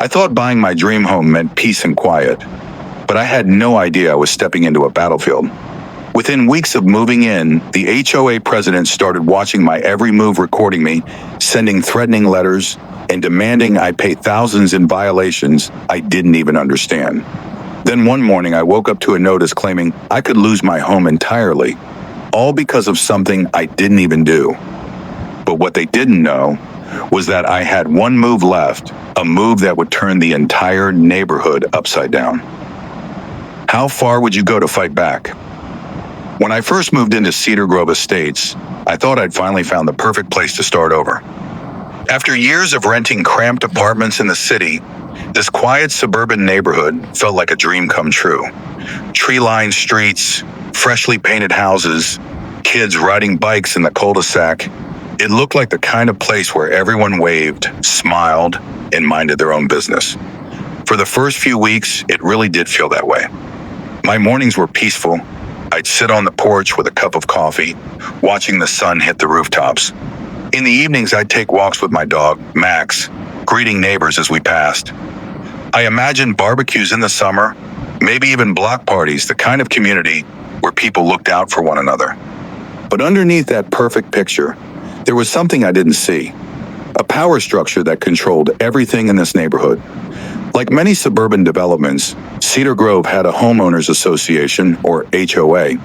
I thought buying my dream home meant peace and quiet, but I had no idea I was stepping into a battlefield. Within weeks of moving in, the HOA president started watching my every move, recording me, sending threatening letters, and demanding I pay thousands in violations I didn't even understand. Then one morning I woke up to a notice claiming I could lose my home entirely, all because of something I didn't even do. But what they didn't know was that I had one move left, a move that would turn the entire neighborhood upside down. How far would you go to fight back? When I first moved into Cedar Grove Estates, I thought I'd finally found the perfect place to start over. After years of renting cramped apartments in the city, this quiet suburban neighborhood felt like a dream come true. Tree-lined streets, freshly painted houses, kids riding bikes in the cul-de-sac. It looked like the kind of place where everyone waved, smiled, and minded their own business. For the first few weeks, it really did feel that way. My mornings were peaceful. I'd sit on the porch with a cup of coffee, watching the sun hit the rooftops. In the evenings, I'd take walks with my dog, Max, greeting neighbors as we passed. I imagined barbecues in the summer, maybe even block parties, the kind of community where people looked out for one another. But underneath that perfect picture, there was something I didn't see. A power structure that controlled everything in this neighborhood. Like many suburban developments, Cedar Grove had a homeowners association, or HOA.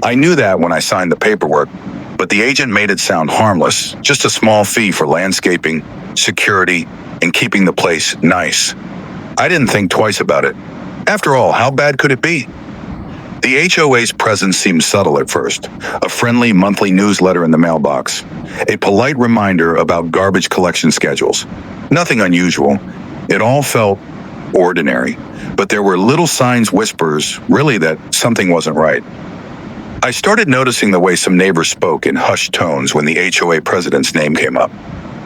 I knew that when I signed the paperwork, but the agent made it sound harmless, just a small fee for landscaping, security, and keeping the place nice. I didn't think twice about it. After all, how bad could it be? The HOA's presence seemed subtle at first. A friendly monthly newsletter in the mailbox. A polite reminder about garbage collection schedules. Nothing unusual. It all felt ordinary. But there were little signs, whispers, really, that something wasn't right. I started noticing the way some neighbors spoke in hushed tones when the HOA president's name came up.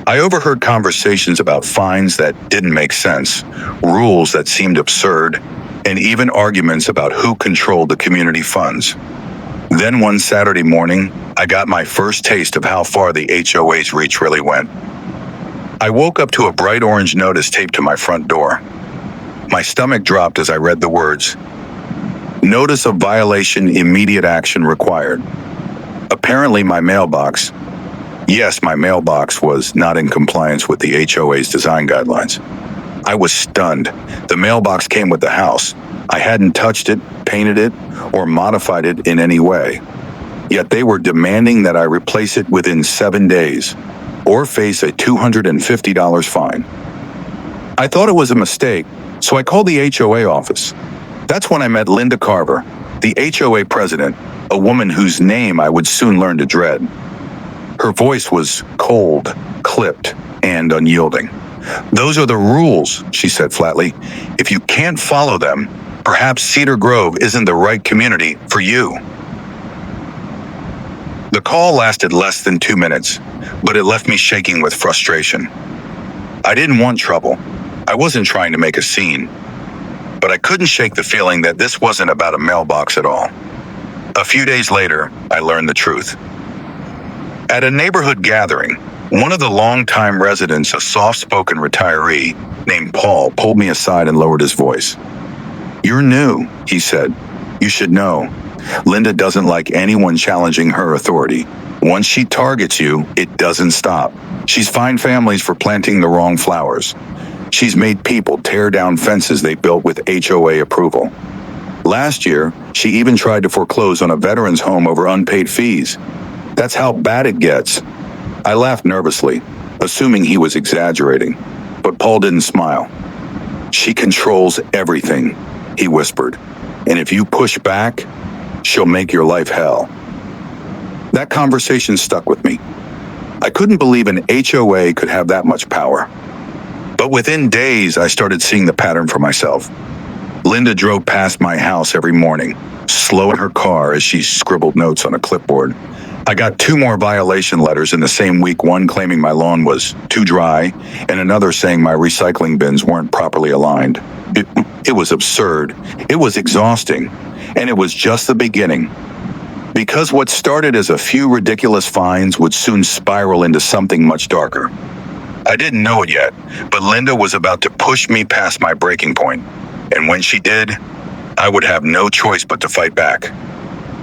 I overheard conversations about fines that didn't make sense, rules that seemed absurd, and even arguments about who controlled the community funds. Then one Saturday morning, I got my first taste of how far the HOA's reach really went. I woke up to a bright orange notice taped to my front door. My stomach dropped as I read the words, "Notice of violation, immediate action required." Apparently my mailbox was not in compliance with the HOA's design guidelines. I was stunned. The mailbox came with the house. I hadn't touched it, painted it, or modified it in any way. Yet they were demanding that I replace it within 7 days, or face a $250 fine. I thought it was a mistake, so I called the HOA office. That's when I met Linda Carver, the HOA president, a woman whose name I would soon learn to dread. Her voice was cold, clipped, and unyielding. "Those are the rules," she said flatly. "If you can't follow them, perhaps Cedar Grove isn't the right community for you." The call lasted less than 2 minutes, but it left me shaking with frustration. I didn't want trouble. I wasn't trying to make a scene. But I couldn't shake the feeling that this wasn't about a mailbox at all. A few days later, I learned the truth. At a neighborhood gathering, one of the longtime residents, a soft-spoken retiree named Paul, pulled me aside and lowered his voice. "You're new," he said. "You should know. Linda doesn't like anyone challenging her authority. Once she targets you, it doesn't stop. She's fined families for planting the wrong flowers. She's made people tear down fences they built with HOA approval. Last year, she even tried to foreclose on a veteran's home over unpaid fees. That's how bad it gets." I laughed nervously, assuming he was exaggerating, but Paul didn't smile. "She controls everything," he whispered, "and if you push back, she'll make your life hell." That conversation stuck with me. I couldn't believe an HOA could have that much power. But within days, I started seeing the pattern for myself. Linda drove past my house every morning, slow in her car as she scribbled notes on a clipboard. I got 2 more violation letters in the same week, one claiming my lawn was too dry, and another saying my recycling bins weren't properly aligned. It was absurd. It was exhausting. And it was just the beginning. Because what started as a few ridiculous fines would soon spiral into something much darker. I didn't know it yet, but Linda was about to push me past my breaking point. And when she did, I would have no choice but to fight back.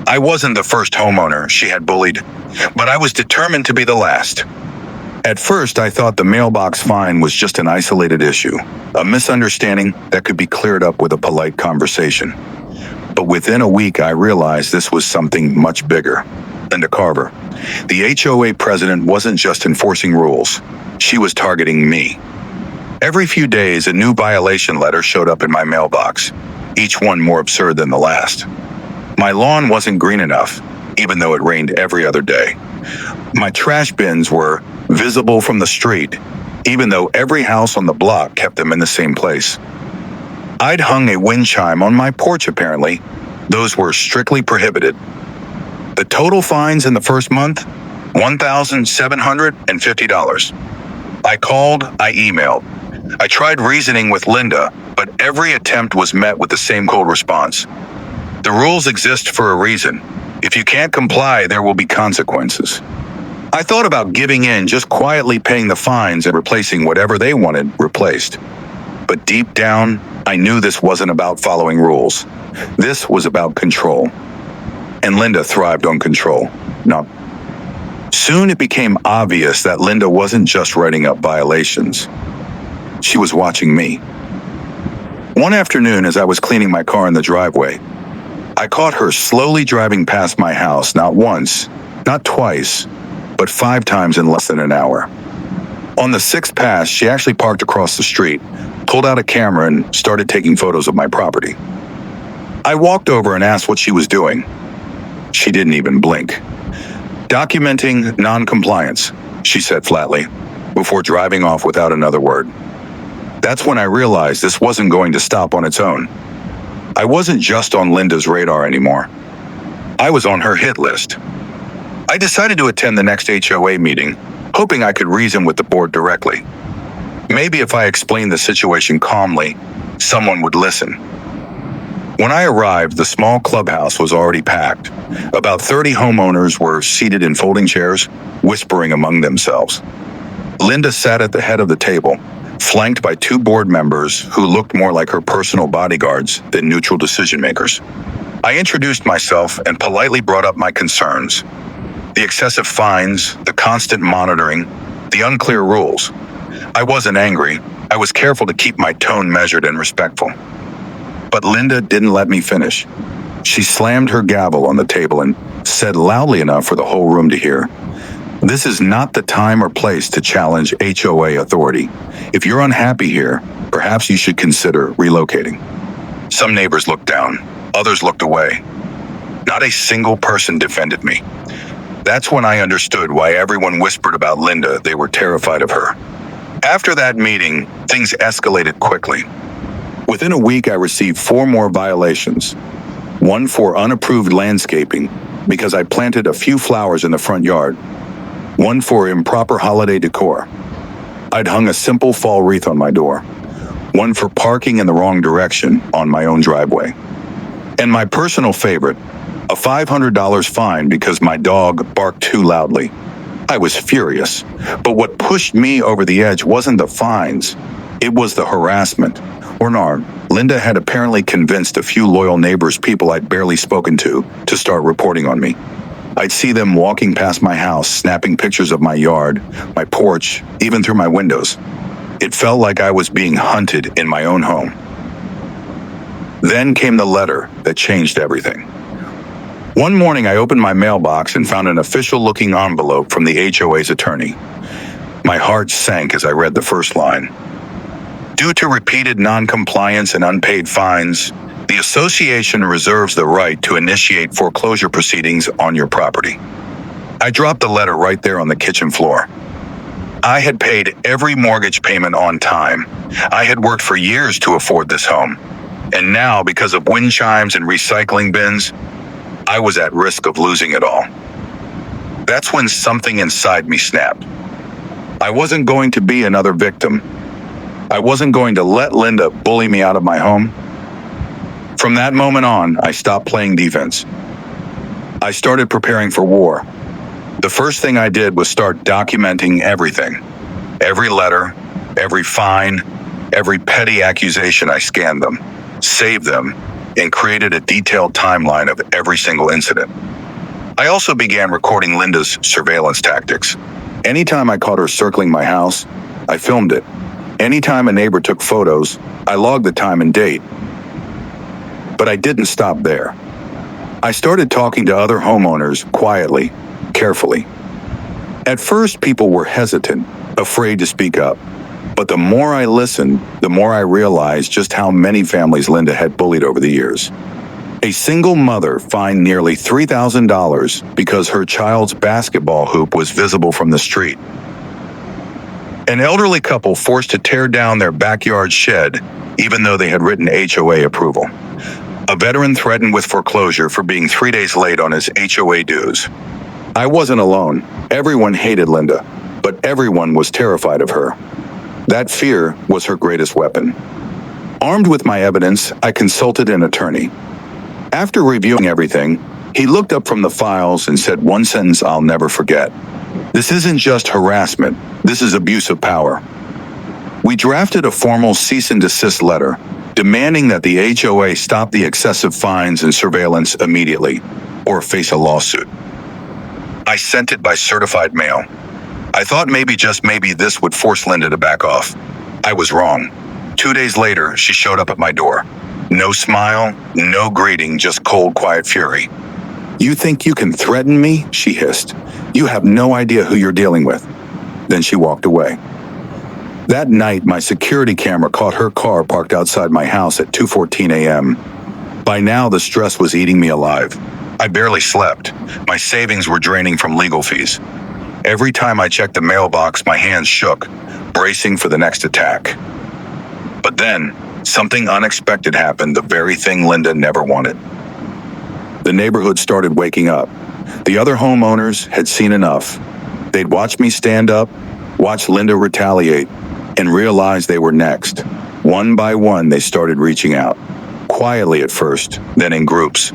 I wasn't the first homeowner she had bullied, but I was determined to be the last. At first, I thought the mailbox fine was just an isolated issue, a misunderstanding that could be cleared up with a polite conversation. But within a week, I realized this was something much bigger. Linda Carver, the HOA president, wasn't just enforcing rules. She was targeting me. Every few days, a new violation letter showed up in my mailbox, each one more absurd than the last. My lawn wasn't green enough, even though it rained every other day. My trash bins were visible from the street, even though every house on the block kept them in the same place. I'd hung a wind chime on my porch apparently. Those were strictly prohibited. The total fines in the first month? $1,750. I called, I emailed. I tried reasoning with Linda, but every attempt was met with the same cold response. The rules exist for a reason. If you can't comply, there will be consequences. I thought about giving in, just quietly paying the fines and replacing whatever they wanted replaced. But deep down, I knew this wasn't about following rules. This was about control. And Linda thrived on control. No. Soon it became obvious that Linda wasn't just writing up violations. She was watching me. One afternoon, as I was cleaning my car in the driveway, I caught her slowly driving past my house, not once, not twice, but 5 times in less than an hour. On the 6th pass, she actually parked across the street, pulled out a camera, and started taking photos of my property. I walked over and asked what she was doing. She didn't even blink. "Documenting non-compliance," she said flatly, before driving off without another word. That's when I realized this wasn't going to stop on its own. I wasn't just on Linda's radar anymore. I was on her hit list. I decided to attend the next HOA meeting, hoping I could reason with the board directly. Maybe if I explained the situation calmly, someone would listen. When I arrived, the small clubhouse was already packed. About 30 homeowners were seated in folding chairs, whispering among themselves. Linda sat at the head of the table, flanked by 2 board members who looked more like her personal bodyguards than neutral decision makers. I introduced myself and politely brought up my concerns. The excessive fines, the constant monitoring, the unclear rules. I wasn't angry. I was careful to keep my tone measured and respectful. But Linda didn't let me finish. She slammed her gavel on the table and said loudly enough for the whole room to hear, "This is not the time or place to challenge HOA authority. If you're unhappy here, perhaps you should consider relocating." Some neighbors looked down. Others looked away. Not a single person defended me. That's when I understood why everyone whispered about Linda. They were terrified of her. After that meeting, things escalated quickly. Within a week, I received 4 more violations. One for unapproved landscaping, because I planted a few flowers in the front yard. One for improper holiday decor. I'd hung a simple fall wreath on my door. One for parking in the wrong direction on my own driveway. And my personal favorite, a $500 fine because my dog barked too loudly. I was furious, but what pushed me over the edge wasn't the fines. It was the harassment. Linda had apparently convinced a few loyal neighbors, people I'd barely spoken to start reporting on me. I'd see them walking past my house, snapping pictures of my yard, my porch, even through my windows. It felt like I was being hunted in my own home. Then came the letter that changed everything. One morning, I opened my mailbox and found an official-looking envelope from the HOA's attorney. My heart sank as I read the first line. "Due to repeated non-compliance and unpaid fines, the association reserves the right to initiate foreclosure proceedings on your property." I dropped the letter right there on the kitchen floor. I had paid every mortgage payment on time. I had worked for years to afford this home. And now, because of wind chimes and recycling bins, I was at risk of losing it all. That's when something inside me snapped. I wasn't going to be another victim. I wasn't going to let Linda bully me out of my home. From that moment on, I stopped playing defense. I started preparing for war. The first thing I did was start documenting everything. Every letter, every fine, every petty accusation, I scanned them, saved them, and created a detailed timeline of every single incident. I also began recording Linda's surveillance tactics. Anytime I caught her circling my house, I filmed it. Anytime a neighbor took photos, I logged the time and date. But I didn't stop there. I started talking to other homeowners quietly, carefully. At first, people were hesitant, afraid to speak up. But the more I listened, the more I realized just how many families Linda had bullied over the years. A single mother fined nearly $3,000 because her child's basketball hoop was visible from the street. An elderly couple forced to tear down their backyard shed, even though they had written HOA approval. A veteran threatened with foreclosure for being 3 days late on his HOA dues. I wasn't alone. Everyone hated Linda, but everyone was terrified of her. That fear was her greatest weapon. Armed with my evidence, I consulted an attorney. After reviewing everything, he looked up from the files and said one sentence I'll never forget. "This isn't just harassment, this is abuse of power." We drafted a formal cease and desist letter, demanding that the HOA stop the excessive fines and surveillance immediately, or face a lawsuit. I sent it by certified mail. I thought maybe, just maybe, this would force Linda to back off. I was wrong. 2 days later, she showed up at my door. No smile, no greeting, just cold, quiet fury. "You think you can threaten me?" she hissed. "You have no idea who you're dealing with." Then she walked away. That night, my security camera caught her car parked outside my house at 2:14 a.m. By now, the stress was eating me alive. I barely slept. My savings were draining from legal fees. Every time I checked the mailbox, my hands shook, bracing for the next attack. But then, something unexpected happened, the very thing Linda never wanted. The neighborhood started waking up. The other homeowners had seen enough. They'd watched me stand up, watch Linda retaliate, and realize they were next. One by one, they started reaching out. Quietly at first, then in groups.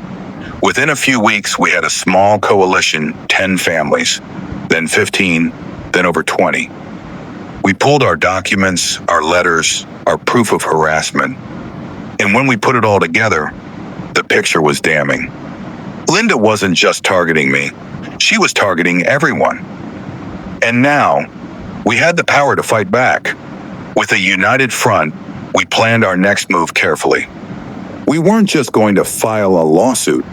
Within a few weeks, we had a small coalition, 10 families, then 15, then over 20. We pulled our documents, our letters, our proof of harassment. And when we put it all together, the picture was damning. Linda wasn't just targeting me. She was targeting everyone. And now, we had the power to fight back. With a united front, we planned our next move carefully. We weren't just going to file a lawsuit.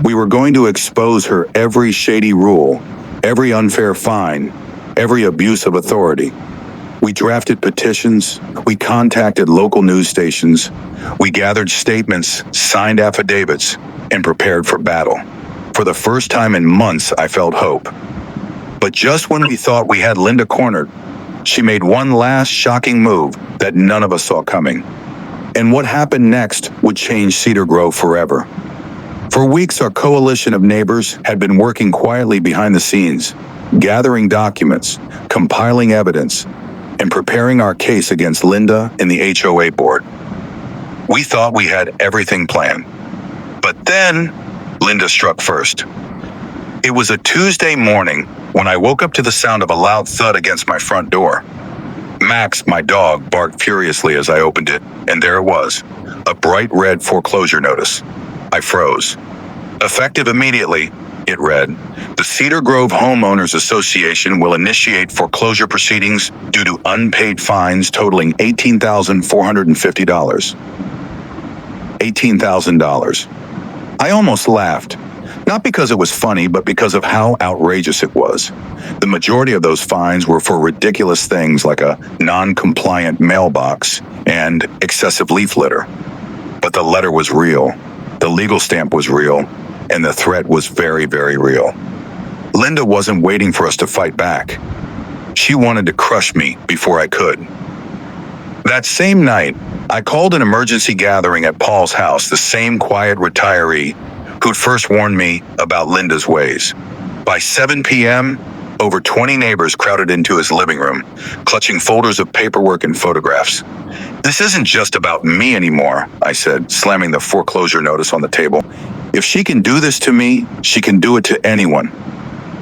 We were going to expose her every shady rule, every unfair fine, every abuse of authority. We drafted petitions, we contacted local news stations, we gathered statements, signed affidavits, and prepared for battle. For the first time in months, I felt hope. But just when we thought we had Linda cornered, she made one last shocking move that none of us saw coming. And what happened next would change Cedar Grove forever. For weeks, our coalition of neighbors had been working quietly behind the scenes, gathering documents, compiling evidence, and preparing our case against Linda and the HOA board. We thought we had everything planned. But then, Linda struck first. It was a Tuesday morning when I woke up to the sound of a loud thud against my front door. Max, my dog, barked furiously as I opened it, and there it was, a bright red foreclosure notice. I froze. Effective immediately, it read, "The Cedar Grove Homeowners Association will initiate foreclosure proceedings due to unpaid fines totaling $18,450. $18,000. I almost laughed. Not because it was funny, but because of how outrageous it was. The majority of those fines were for ridiculous things like a non-compliant mailbox and excessive leaf litter. But the letter was real, the legal stamp was real, and the threat was very, very real. Linda wasn't waiting for us to fight back. She wanted to crush me before I could. That same night, I called an emergency gathering at Paul's house, the same quiet retiree who'd first warned me about Linda's ways. By 7 p.m., over 20 neighbors crowded into his living room, clutching folders of paperwork and photographs. "This isn't just about me anymore," I said, slamming the foreclosure notice on the table. "If she can do this to me, she can do it to anyone."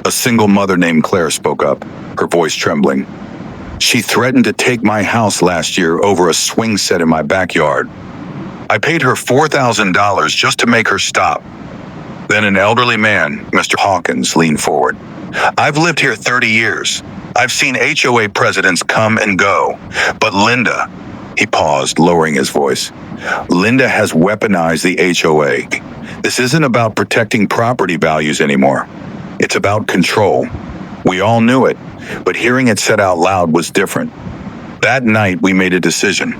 A single mother named Claire spoke up, her voice trembling. She threatened to take my house last year over a swing set in my backyard. I paid her $4,000 just to make her stop. Then an elderly man, Mr. Hawkins, leaned forward. I've lived here 30 years. I've seen HOA presidents come and go. But Linda, he paused, lowering his voice. Linda has weaponized the HOA. This isn't about protecting property values anymore. It's about control. We all knew it, but hearing it said out loud was different. That night, we made a decision.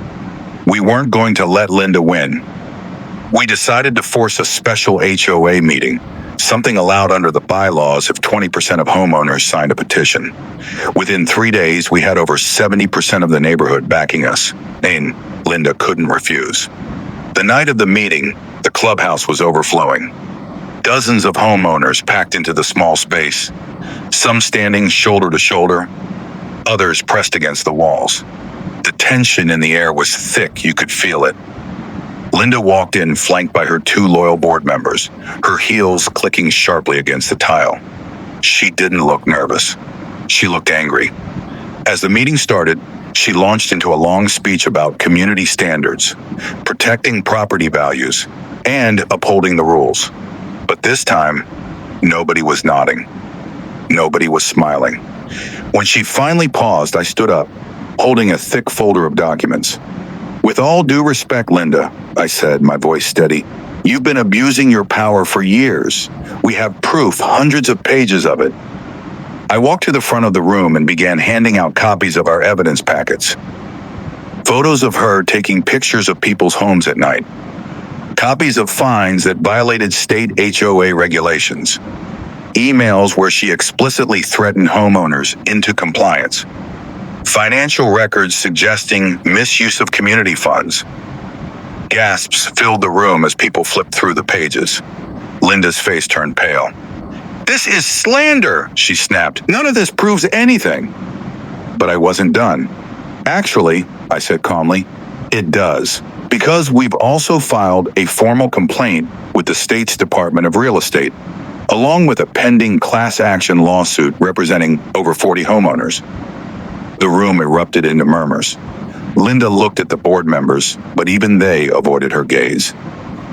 We weren't going to let Linda win. We decided to force a special HOA meeting, something allowed under the bylaws if 20% of homeowners signed a petition. Within 3 days, we had over 70% of the neighborhood backing us, and Linda couldn't refuse. The night of the meeting, the clubhouse was overflowing. Dozens of homeowners packed into the small space, some standing shoulder to shoulder, others pressed against the walls. The tension in the air was thick, you could feel it. Linda walked in flanked by her 2 loyal board members, her heels clicking sharply against the tile. She didn't look nervous. She looked angry. As the meeting started, she launched into a long speech about community standards, protecting property values, and upholding the rules. But this time, nobody was nodding. Nobody was smiling. When she finally paused, I stood up, holding a thick folder of documents. With all due respect, Linda, I said, my voice steady, you've been abusing your power for years. We have proof, hundreds of pages of it. I walked to the front of the room and began handing out copies of our evidence packets. Photos of her taking pictures of people's homes at night. Copies of fines that violated state HOA regulations. Emails where she explicitly threatened homeowners into compliance. Financial records suggesting misuse of community funds. Gasps filled the room as people flipped through the pages. Linda's face turned pale. This is slander, she snapped. None of this proves anything. But I wasn't done. Actually, I said calmly, it does. Because we've also filed a formal complaint with the state's Department of Real Estate, along with a pending class action lawsuit representing over 40 homeowners. The room erupted into murmurs. Linda looked at the board members, but even they avoided her gaze.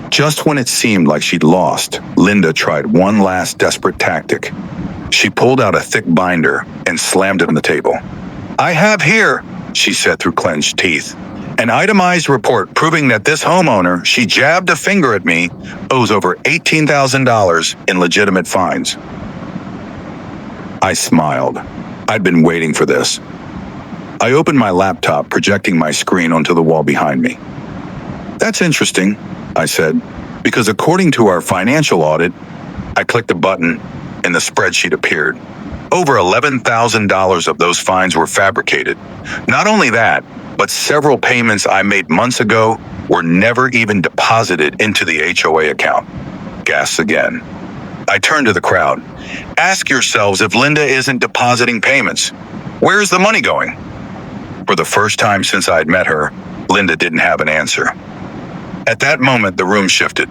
Just when it seemed like she'd lost, Linda tried one last desperate tactic. She pulled out a thick binder and slammed it on the table. I have here, she said through clenched teeth, an itemized report proving that this homeowner, she jabbed a finger at me, owes over $18,000 in legitimate fines. I smiled. I'd been waiting for this. I opened my laptop, projecting my screen onto the wall behind me. That's interesting, I said, because according to our financial audit, I clicked a button and the spreadsheet appeared. Over $11,000 of those fines were fabricated. Not only that, but several payments I made months ago were never even deposited into the HOA account. Gasps again. I turned to the crowd. Ask yourselves if Linda isn't depositing payments. Where's the money going? For the first time since I'd met her, Linda didn't have an answer. At that moment, the room shifted.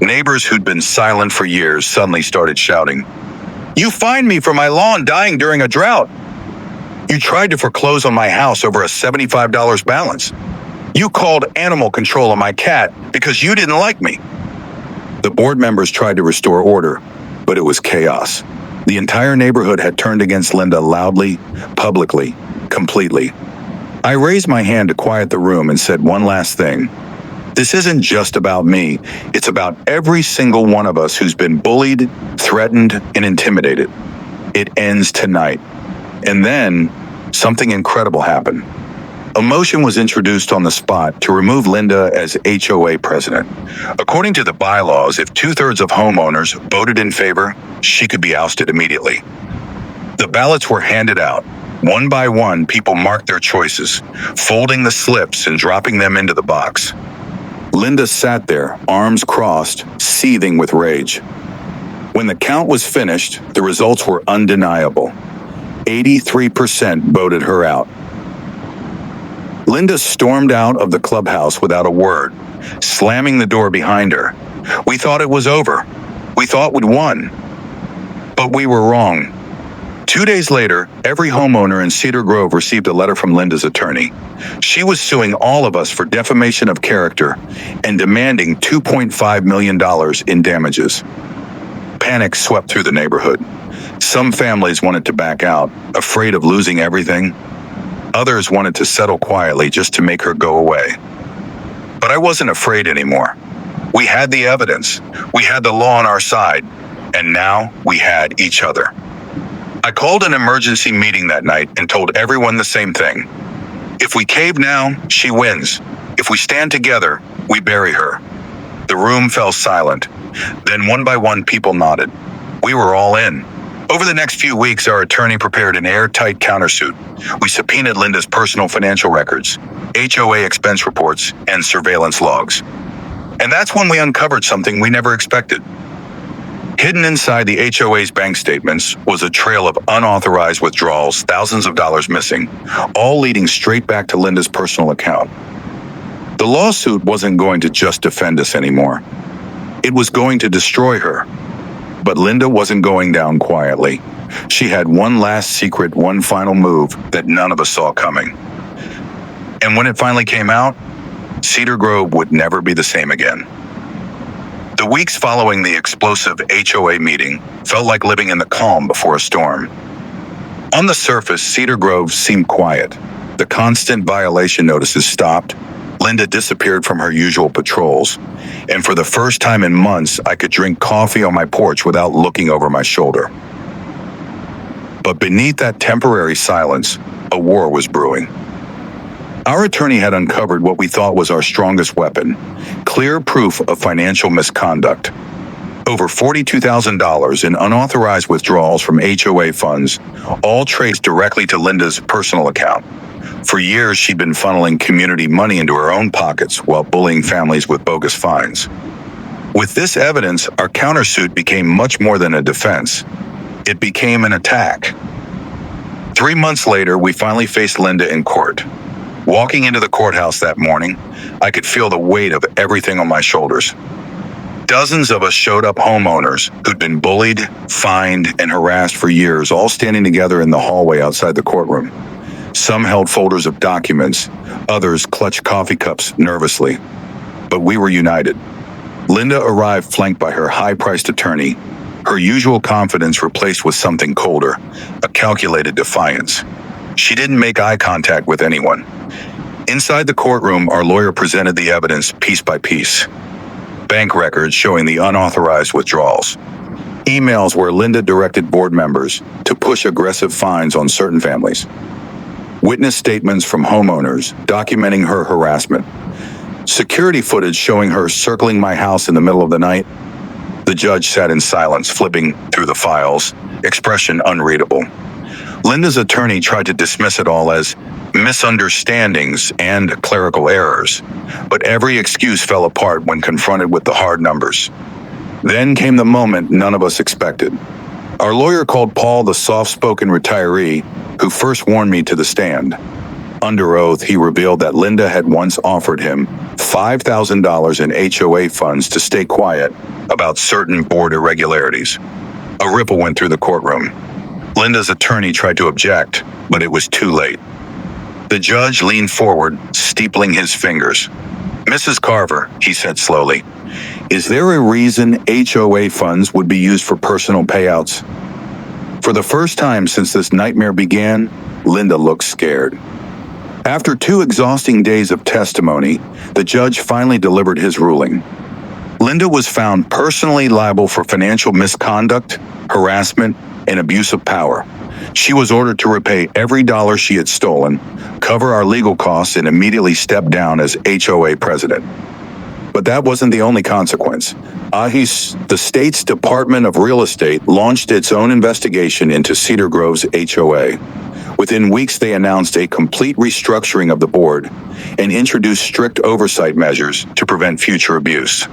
Neighbors who'd been silent for years suddenly started shouting, You fined me for my lawn dying during a drought. You tried to foreclose on my house over a $75 balance. You called animal control on my cat because you didn't like me. The board members tried to restore order, but it was chaos. The entire neighborhood had turned against Linda loudly, publicly, completely. I raised my hand to quiet the room and said one last thing. This isn't just about me. It's about every single one of us who's been bullied, threatened, and intimidated. It ends tonight. And then, something incredible happened. A motion was introduced on the spot to remove Linda as HOA president. According to the bylaws, if 2/3 of homeowners voted in favor, she could be ousted immediately. The ballots were handed out. One by one, people marked their choices, folding the slips and dropping them into the box. Linda sat there, arms crossed, seething with rage. When the count was finished, the results were undeniable. 83% voted her out. Linda stormed out of the clubhouse without a word, slamming the door behind her. We thought it was over. We thought we'd won. But we were wrong. 2 days later, every homeowner in Cedar Grove received a letter from Linda's attorney. She was suing all of us for defamation of character and demanding $2.5 million in damages. Panic swept through the neighborhood. Some families wanted to back out, afraid of losing everything. Others wanted to settle quietly just to make her go away. But I wasn't afraid anymore. We had the evidence. We had the law on our side. And now we had each other. I called an emergency meeting that night and told everyone the same thing. If we cave now, she wins. If we stand together, we bury her. The room fell silent. Then one by one, people nodded. We were all in. Over the next few weeks, our attorney prepared an airtight countersuit. We subpoenaed Linda's personal financial records, HOA expense reports, and surveillance logs. And that's when we uncovered something we never expected. Hidden inside the HOA's bank statements was a trail of unauthorized withdrawals, thousands of dollars missing, all leading straight back to Linda's personal account. The lawsuit wasn't going to just defend us anymore. It was going to destroy her. But Linda wasn't going down quietly. She had one last secret, one final move that none of us saw coming. And when it finally came out, Cedar Grove would never be the same again. The weeks following the explosive HOA meeting felt like living in the calm before a storm. On the surface, Cedar Grove seemed quiet. The constant violation notices stopped. Linda disappeared from her usual patrols. And for the first time in months, I could drink coffee on my porch without looking over my shoulder. But beneath that temporary silence, a war was brewing. Our attorney had uncovered what we thought was our strongest weapon, clear proof of financial misconduct. Over $42,000 in unauthorized withdrawals from HOA funds, all traced directly to Linda's personal account. For years, she'd been funneling community money into her own pockets while bullying families with bogus fines. With this evidence, our countersuit became much more than a defense. It became an attack. 3 months later, we finally faced Linda in court. Walking into the courthouse that morning, I could feel the weight of everything on my shoulders. Dozens of us showed up, homeowners who'd been bullied, fined, and harassed for years, all standing together in the hallway outside the courtroom. Some held folders of documents, others clutched coffee cups nervously. But we were united. Linda arrived flanked by her high-priced attorney, her usual confidence replaced with something colder, a calculated defiance. She didn't make eye contact with anyone. Inside the courtroom, our lawyer presented the evidence piece by piece. Bank records showing the unauthorized withdrawals. Emails where Linda directed board members to push aggressive fines on certain families. Witness statements from homeowners documenting her harassment. Security footage showing her circling my house in the middle of the night. The judge sat in silence, flipping through the files, expression unreadable. Linda's attorney tried to dismiss it all as misunderstandings and clerical errors, but every excuse fell apart when confronted with the hard numbers. Then came the moment none of us expected. Our lawyer called Paul the soft-spoken retiree who first warned me to the stand. Under oath, he revealed that Linda had once offered him $5,000 in HOA funds to stay quiet about certain board irregularities. A ripple went through the courtroom. Linda's attorney tried to object, but it was too late. The judge leaned forward, steepling his fingers. "Mrs. Carver," he said slowly, "is there a reason HOA funds would be used for personal payouts?" For the first time since this nightmare began, Linda looked scared. After 2 exhausting days of testimony, the judge finally delivered his ruling. Linda was found personally liable for financial misconduct, harassment, and abuse of power. She was ordered to repay every dollar she had stolen, cover our legal costs, and immediately step down as HOA president. But that wasn't the only consequence. The state's Department of Real Estate launched its own investigation into Cedar Grove's HOA. Within weeks, they announced a complete restructuring of the board and introduced strict oversight measures to prevent future abuse.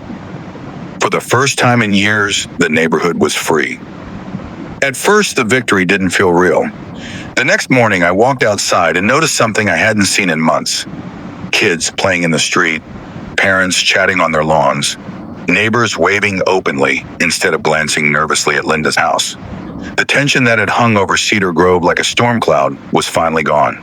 For the first time in years, the neighborhood was free. At first, the victory didn't feel real. The next morning, I walked outside and noticed something I hadn't seen in months. Kids playing in the street, parents chatting on their lawns, neighbors waving openly instead of glancing nervously at Linda's house. The tension that had hung over Cedar Grove like a storm cloud was finally gone.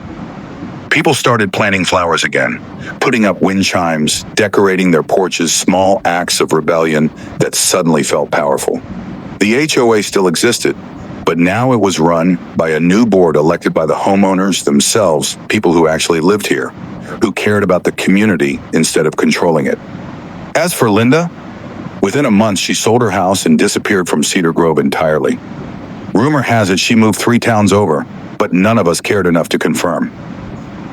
People started planting flowers again, putting up wind chimes, decorating their porches, small acts of rebellion that suddenly felt powerful. The HOA still existed, but now it was run by a new board elected by the homeowners themselves, people who actually lived here, who cared about the community instead of controlling it. As for Linda, within a month she sold her house and disappeared from Cedar Grove entirely. Rumor has it she moved 3 towns over, but none of us cared enough to confirm.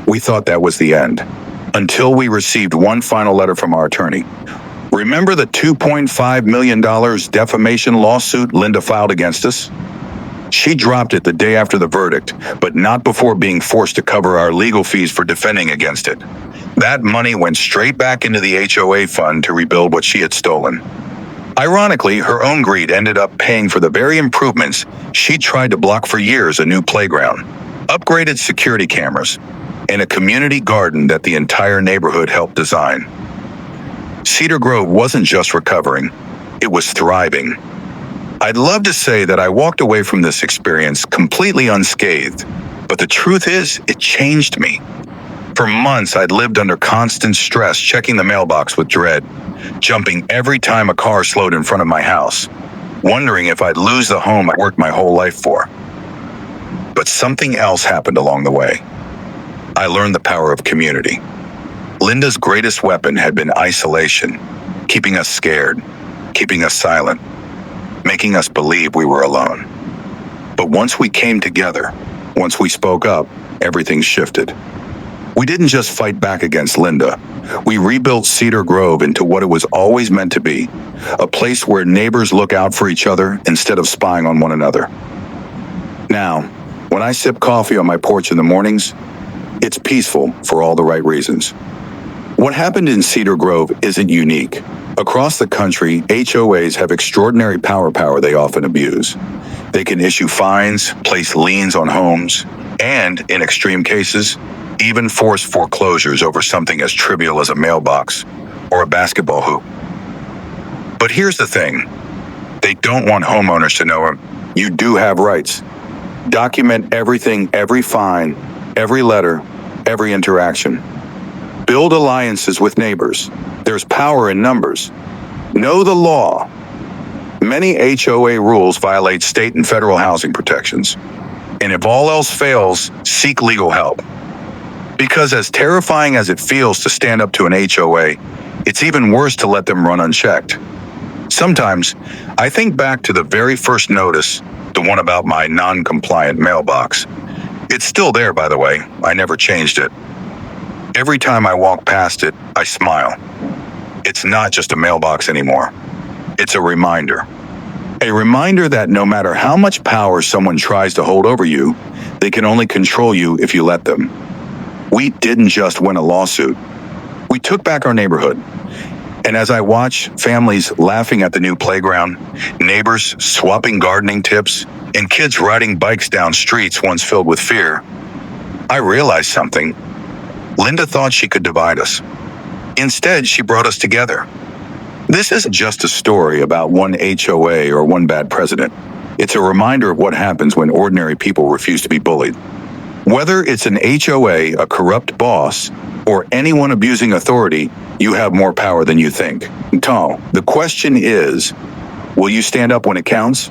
We thought that was the end, until we received one final letter from our attorney. Remember the $2.5 million defamation lawsuit Linda filed against us? She dropped it the day after the verdict, but not before being forced to cover our legal fees for defending against it. That money went straight back into the HOA fund to rebuild what she had stolen. Ironically, her own greed ended up paying for the very improvements she tried to block for years: a new playground, upgraded security cameras, and a community garden that the entire neighborhood helped design. Cedar Grove wasn't just recovering, it was thriving. I'd love to say that I walked away from this experience completely unscathed, but the truth is, it changed me. For months, I'd lived under constant stress, checking the mailbox with dread, jumping every time a car slowed in front of my house, wondering if I'd lose the home I worked my whole life for. But something else happened along the way. I learned the power of community. Linda's greatest weapon had been isolation, keeping us scared, keeping us silent, making us believe we were alone. But once we came together, once we spoke up, everything shifted. We didn't just fight back against Linda. We rebuilt Cedar Grove into what it was always meant to be, a place where neighbors look out for each other instead of spying on one another. Now, when I sip coffee on my porch in the mornings, it's peaceful for all the right reasons. What happened in Cedar Grove isn't unique. Across the country, HOAs have extraordinary power they often abuse. They can issue fines, place liens on homes, and, in extreme cases, even force foreclosures over something as trivial as a mailbox or a basketball hoop. But here's the thing. They don't want homeowners to know you do have rights. Document everything, every fine, every letter, every interaction. Build alliances with neighbors. There's power in numbers. Know the law. Many HOA rules violate state and federal housing protections. And if all else fails, seek legal help. Because as terrifying as it feels to stand up to an HOA, it's even worse to let them run unchecked. Sometimes, I think back to the very first notice, the one about my non-compliant mailbox. It's still there, by the way. I never changed it. Every time I walk past it, I smile. It's not just a mailbox anymore. It's a reminder. A reminder that no matter how much power someone tries to hold over you, they can only control you if you let them. We didn't just win a lawsuit. We took back our neighborhood. And as I watch families laughing at the new playground, neighbors swapping gardening tips, and kids riding bikes down streets once filled with fear, I realized something. Linda thought she could divide us. Instead, she brought us together. This isn't just a story about one HOA or one bad president. It's a reminder of what happens when ordinary people refuse to be bullied. Whether it's an HOA, a corrupt boss, or anyone abusing authority, you have more power than you think. The question is, will you stand up when it counts?